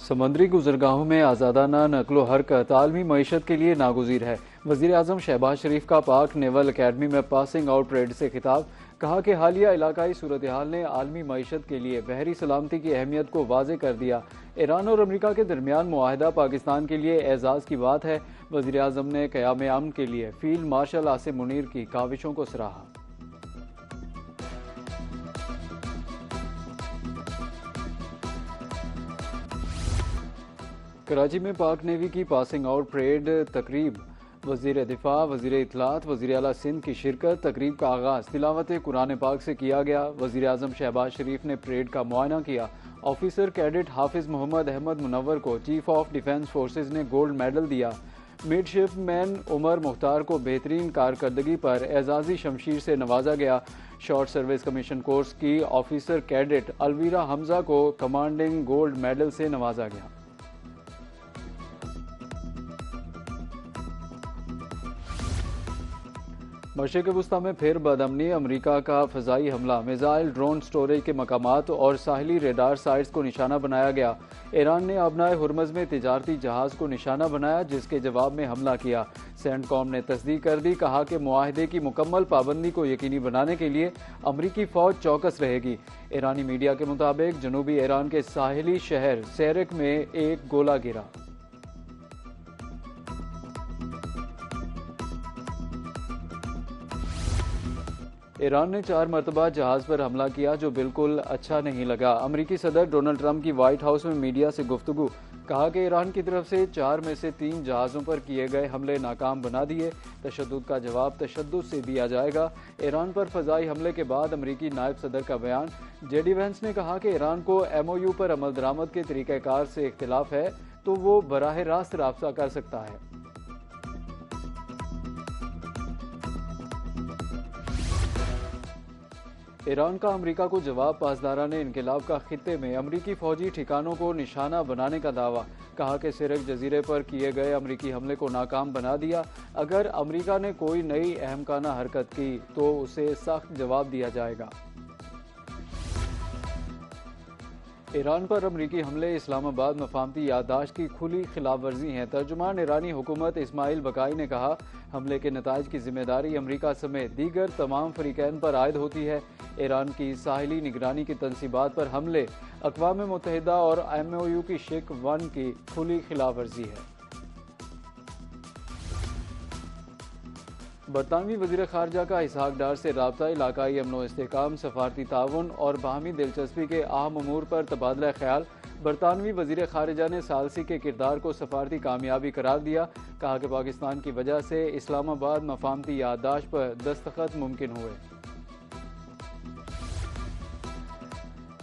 समंदरी गुजरगाहों में आज़ादाना नकलो हरकत आलमी मईशत के लिए नागुज़ीर है। वज़ीर आज़म शहबाज शरीफ का पाक नेवल अकेडमी में पासिंग आउट परेड से खिताब। कहा कि हालिया इलाकाई सूरत हाल ने आलमी मईशत के लिए बहरी सलामती की अहमियत को वाज़े कर दिया। ईरान और अमरीका के दरमियान मुआहदा पाकिस्तान के लिए एजाज़ की बात है। वज़ीर आज़म ने क़याम अमन के लिए फील्ड मार्शल आसिम मुनीर की काविशों को सराहा। कराची में पाक नेवी की पासिंग आउट परेड तकरीब। वज़ीर दिफा, वज़ीर इत्तलात, वज़ीर आला सिंध की शिरकत। तकरीब का आगाज़ तिलावत कुरान पाक से किया गया। वज़ीर आज़म शहबाज शरीफ ने परेड का मुआयना किया। ऑफिसर कैडेट हाफिज मोहम्मद अहमद मुनव्वर को चीफ ऑफ डिफेंस फोर्सेज ने गोल्ड मेडल दिया। मिडशिपमैन उमर मुख्तार को बेहतरीन कारकर्दगी पर एजाजी शमशीर से नवाजा गया। शॉर्ट सर्विस कमीशन कोर्स की ऑफिसर कैडेट अलवीरा हमजा को कमांडिंग गोल्ड मेडल से नवाजा गया। मशरिक़ वस्ता में फिर बदअमनी। अमरीका का फ़ज़ाई हमला, मिज़ाइल, ड्रोन स्टोरेज के मकामात और साहिली रेडार साइट्स को निशाना बनाया गया। ईरान ने अबनाए हुर्मज़ में तिजारती जहाज़ को निशाना बनाया, जिसके जवाब में हमला किया। सेंटकॉम ने तस्दीक कर दी। कहा कि मुआहदे की मुकम्मल पाबंदी को यकीनी बनाने के लिए अमरीकी फ़ौज चौकस रहेगी। ईरानी मीडिया के मुताबिक जनूबी ईरान के साहिली शहर सेरक में एक गोला गिरा। ईरान ने 4 मरतबा जहाज़ पर हमला किया, जो बिल्कुल अच्छा नहीं लगा। अमरीकी सदर डोनाल्ड ट्रंप की व्हाइट हाउस में मीडिया से गुफ्तगू। कहा कि ईरान की तरफ से 4 में से 3 जहाज़ों पर किए गए हमले नाकाम बना दिए। तशद्दुद का जवाब तशद्दुद से दिया जाएगा। ईरान पर फ़ज़ाई हमले के बाद अमरीकी नायब सदर का बयान। जेडी वेंस ने कहा कि ईरान को MOU पर अमल दरामद के तरीक़ाकार से इख्तिलाफ है तो वो बराह रास्त राब्ता कर सकता है। ईरान का अमरीका को जवाब। पासदाराने इनकलाब का खित्ते में अमरीकी फौजी ठिकानों को निशाना बनाने का दावा। कहा कि सिरक जजीरे पर किए गए अमरीकी हमले को नाकाम बना दिया। अगर अमरीका ने कोई नई अहमकाना हरकत की तो उसे सख्त जवाब दिया जाएगा। ईरान पर अमरीकी हमले इस्लामाबाद मफाहमती याददाश्त की खुली खिलाफ वर्जी हैं। तर्जुमान ईरानी हुकूमत इस्माइल बकाई ने कहा, हमले के नताइज की जिम्मेदारी अमरीका समेत दीगर तमाम फरीकैन पर आयद होती है। ईरान की साहिली निगरानी की तनसीबात पर हमले अक़वाम मुत्तहिदा और MOU की शिक 1 की खुली खिलाफ वर्जी है। बरतानवी वज़ीर ख़ारजा का इसहाक डार से राब्ता, इलाकाई अमन इस्तेहकाम, सफारती ताउन और बाहमी दिलचस्पी के अहम अमूर पर तबादला ख्याल। बरतानवी वज़ीर ख़ारजा ने सालसी के किरदार को सफारती कामयाबी करार दिया। कहा कि पाकिस्तान की वजह से इस्लामाबाद मफाहमती याददाश्त पर दस्तखत मुमकिन हुए।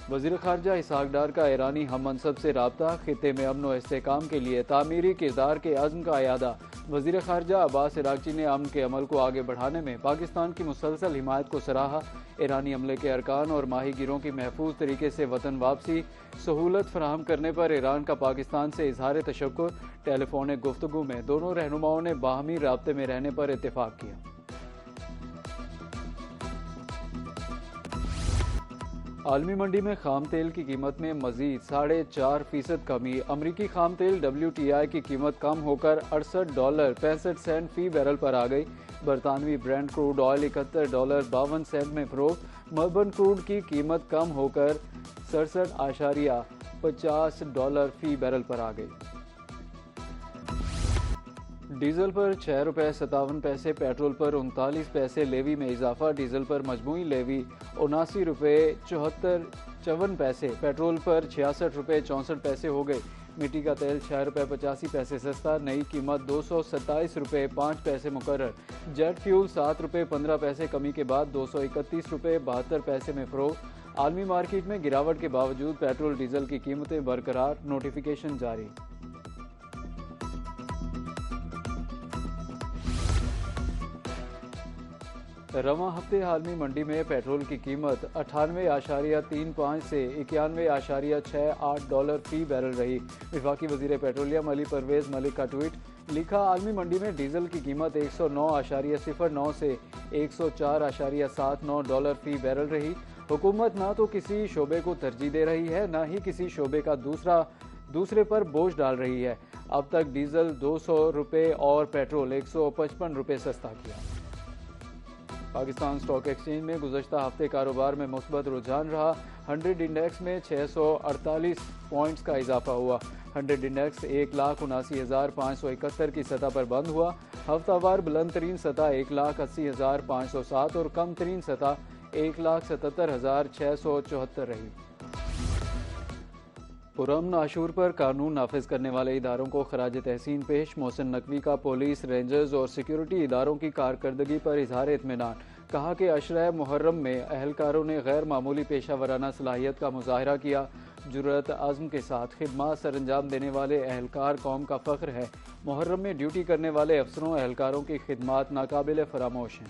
वज़ीर ख़ारजा इसहाक डार का ईरानी हम मनसब से राब्ता, खित्ते में अमन व इस्तेहकाम के लिए तामीरी किरदार के अज़्म का अयादा। वज़ीर ख़ारजा अब्बास इराक़ची ने अमन के अमल को आगे बढ़ाने में पाकिस्तान की मुसलसल हिमायत को सराहा। ईरानी अमले के अरकान और माही गिरों की महफूज तरीके से वतन वापसी सहूलत फराहम करने पर ईरान का पाकिस्तान से इजहार तशक्कुर। टेलीफोनिक गुफ्तगू में दोनों रहनुमाओं ने बाहमी राब्ते में रहने पर इत्तेफाक किया। आलमी मंडी में खाम तेल की कीमत में मजीद 4.5% कमी। अमरीकी खाम तेल WTI की कीमत कम होकर $68.65 फ़ी बैरल पर आ गई। बरतानवी ब्रेंट क्रूड ऑयल $71.52 में फरोख्त। मलबर्न क्रूड की कीमत कम होकर $67.50 फ़ी बैरल पर आ गई। डीजल पर ₹6.57, पेट्रोल पर 39 पैसे लेवी में इजाफा। डीजल पर मजमूई लेवी ₹79.54, पेट्रोल पर ₹66.64 हो गए। मिट्टी का तेल ₹6.85 सस्ता, नई कीमत ₹227.05 मुकर्रर। जेट फ्यूल ₹7.15 कमी के बाद ₹231.72 में फरोख्त। आलमी मार्केट में गिरावट के बावजूद पेट्रोल डीजल की कीमतें बरकरार। नोटिफिकेशन जारी। रवां हफ्ते आलमी मंडी में पेट्रोल की कीमत 98.35 से $91.68 फ़ी बैरल रही। वफाकी वज़ीर पेट्रोलियम अली परवेज़ मलिक का ट्वीट। लिखा, आलमी मंडी में डीजल की कीमत 109.09 से $104.79 फ़ी बैरल रही। हुकूमत ना तो किसी शोबे को तरजीह दे रही है, ना ही किसी शोबे का दूसरा दूसरे पर बोझ डाल रही है। अब तक डीजल 200 रुपये और पेट्रोल 155 रुपये सस्ता किया। पाकिस्तान स्टॉक एक्सचेंज में गुज़श्ता हफ्ते कारोबार में मुस्बत रुझान रहा। 100 इंडेक्स में 648 पॉइंट्स का इजाफा हुआ। 100 इंडेक्स 1,79,571 की सतह पर बंद हुआ। हफ्तावार बुलंद तरीन सतह 1,80,507 और कम तरीन सतह 1,77,674 रही। पुरअमन आशूर पर कानून नाफिज करने वाले इदारों को खराज तहसीन पेश। मोहसिन नकवी का पुलिस, रेंजर्स और सिक्योरिटी इदारों की कारकर्दगी पर इजहार इत्मीनान। कहा कि अशरा मुहर्रम में एहलकारों ने गैर मामूली पेशा वराना सलाहियत का मुजाहरा किया। जुर्रत आज़म के साथ खिदमत सर अंजाम देने वाले एहलकार कौम का फ़ख्र है। मुहर्रम में ड्यूटी करने वाले अफसरों एहलकारों की खिदमत नाकाबिल फरामोश हैं।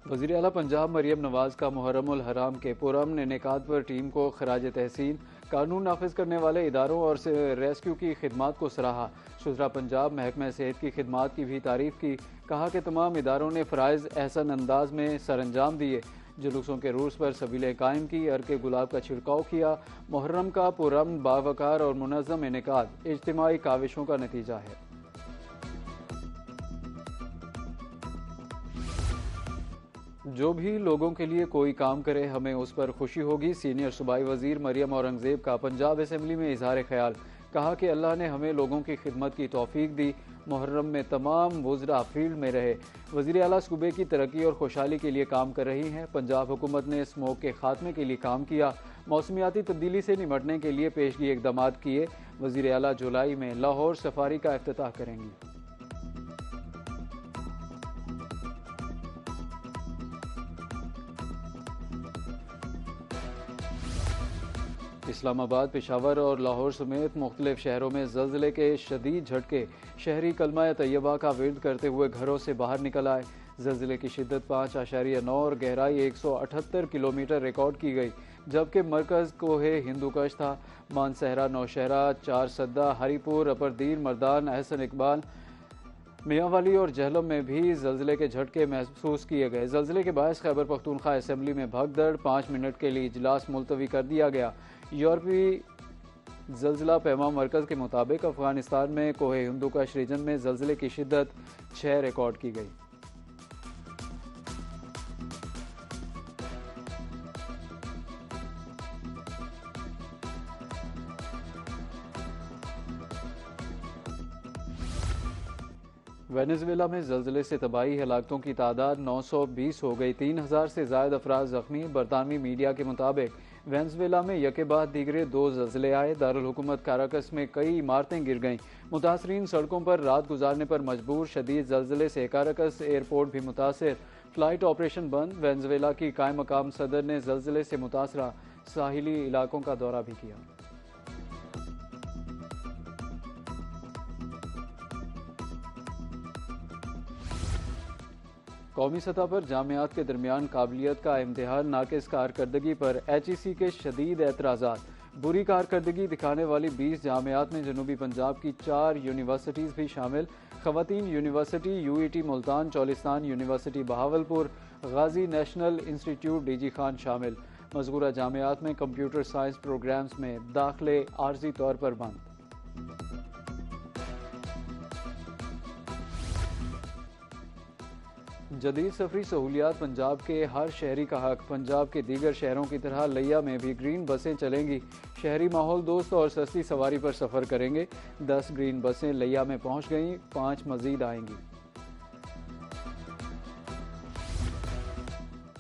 वज़ीर आला पंजाब मरियम नवाज का मुहर्रमुल हराम के पुरअमन इनेकाद पर टीम को खराज तहसीन। कानून नाफिज करने वाले इदारों और रेस्क्यू की खिदमत को सराहा। शुरा पंजाब महकमा सेहत की खिदमत की भी तारीफ की। कहा कि तमाम इदारों ने फ़राइज़ एहसन अंदाज में सर अंजाम दिए। जुलूसों के रूस पर सबीलें कायम की, अर्के गुलाब का छिड़काव किया। मुहर्रम का पुरअमन, बावकार और मुनज़्ज़म इनेकाद इज्तिमाई काविशों का नतीजा है। जो भी लोगों के लिए कोई काम करे हमें उस पर खुशी होगी। सीनियर सूबाई वजीर मरियम औरंगजेब का पंजाब असम्बली में इजहार ख्याल। कहा कि अल्लाह ने हमें लोगों की खिदमत की तौफीक दी। मुहर्रम में तमाम वुज़रा फील्ड में रहे। वज़ीर आला सूबे की तरक्की और खुशहाली के लिए काम कर रही हैं। पंजाब हुकूमत ने स्मोक के खात्मे के लिए काम किया। मौसमियाती तब्दीली से निपटने के लिए पेशगी इक़दाम किए। वज़ीर आला जुलाई में लाहौर सफारी का इफ्तिताह करेंगी। इस्लामाबाद, पेशावर और लाहौर समेत मुख्तलिफ शहरों में ज़लज़ले के शदीद झटके। शहरी कलमा तैयबा का विर्द करते हुए घरों से बाहर निकल आए। ज़लज़ले की शिद्दत 5.9 और गहराई 178 किलोमीटर रिकॉर्ड की गई, जबकि मरकज़ कोहे हिंदूकश था। मानसहरा, नौशहरा, चार सद्दा, हरीपुर, अपरदीन, मर्दान, अहसन इकबाल, मियांवाली और जहलम में भी ज़लज़ले के झटके महसूस किए गए। ज़लज़ले के बायस खैबर पख्तूनख्वा असम्बली में भगदड़, 5 मिनट के लिए इजलास मुलतवी कर दिया गया। यूरोपीय ज़लज़ला पैमा मरकज़ के मुताबिक अफ़गानिस्तान में कोहे हिंदूकश रीजन में ज़लज़ले की शिद्दत 6 रिकॉर्ड की गई। वेनेजुएला में ज़लज़ले से तबाही, हलाकतों की तादाद 920 हो गई। 3000 से ज़ायद अफराद ज़ख्मी। बरतानवी मीडिया के मुताबिक वेनेजुएला में यके बाद दीगरे 2 ज़लज़ले आए। दारुल हुकूमत काराकस में कई इमारतें गिर गईं। मुतासरीन सड़कों पर रात गुजारने पर मजबूर। शदीद ज़लज़ले से काराकस एयरपोर्ट भी मुतासर, फ़्लाइट ऑपरेशन बंद। वेनेजुएला की कायम मकाम सदर ने ज़लज़ले से मुतासरा साहिली इलाकों का दौरा भी किया। कौमी सतह पर जामियात के दरमियान काबिलियत का इम्तिहान, नाकिस कारकर्दगी पर HEC के शदीद एतराज़ात। बुरी कारकर्दगी दिखाने वाली 20 जामियात में जनूबी पंजाब की 4 यूनिवर्सिटीज़ भी शामिल। ख़वातीन university UET Multan, Cholistan university Bahawalpur, Ghazi national institute DG Khan शामिल। मज़कूरा जामियात में कंप्यूटर साइंस प्रोग्राम्स में दाखिले आर्जी तौर पर बंद। जदीद सफरी सहूलियात पंजाब के हर शहरी का हक। पंजाब के दीगर शहरों की तरह लिया में भी ग्रीन बसें चलेंगी। शहरी माहौल दोस्त और सस्ती सवारी पर सफ़र करेंगे। 10 ग्रीन बसें लिया में पहुंच गईं, 5 मजीद आएंगी।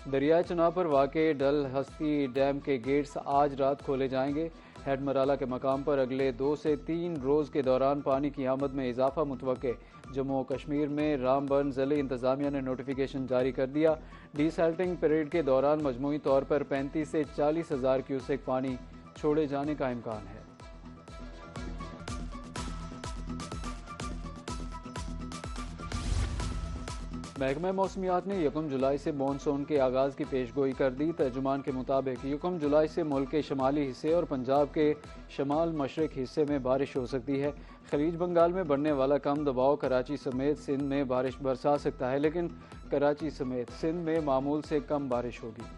दरियाए चनाब पर वाक़े डल हस्ती डैम के गेट्स आज रात खोले जाएंगे। हेड मराला के मकाम पर अगले 2 से 3 रोज़ के दौरान पानी की आमद में इजाफा मुतवक्के। जम्मू कश्मीर में रामबन ज़िले इंतज़ामिया ने नोटिफिकेशन जारी कर दिया। डिसल्टिंग परेड के दौरान मजमूई तौर पर 35 से 40 हज़ार क्यूसेक पानी छोड़े जाने का इम्कान है। महकमा मौसमियात ने 1 जुलाई से मानसून के आगाज़ की पेशगोई कर दी। तर्जुमान के मुताबिक 1 जुलाई से मुल्क के शमाली हिस्से और पंजाब के शमाल मशरक हिस्से में बारिश हो सकती है। खलीज बंगाल में बढ़ने वाला कम दबाव कराची समेत सिंध में बारिश बरसा सकता है, लेकिन कराची समेत सिंध में मामूल से कम बारिश होगी।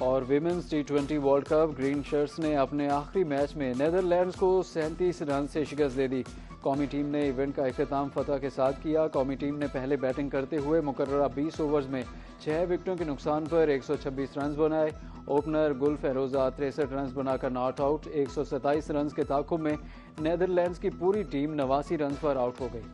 और women's T20 world cup, green shirts ने अपने आखिरी मैच में नीदरलैंड्स को 37 रन से शिकस्त दे दी। कौमी टीम ने इवेंट का इख्तिताम फतह के साथ किया। कौमी टीम ने पहले बैटिंग करते हुए मुकर्ररा 20 ओवर्स में 6 विकेटों के नुकसान पर 126 रन बनाए। ओपनर गुल फेरोजा 63 रन बनाकर नॉट आउट। 127 रन के ताकुब में नीदरलैंड्स की पूरी टीम 89 रन पर आउट हो गई।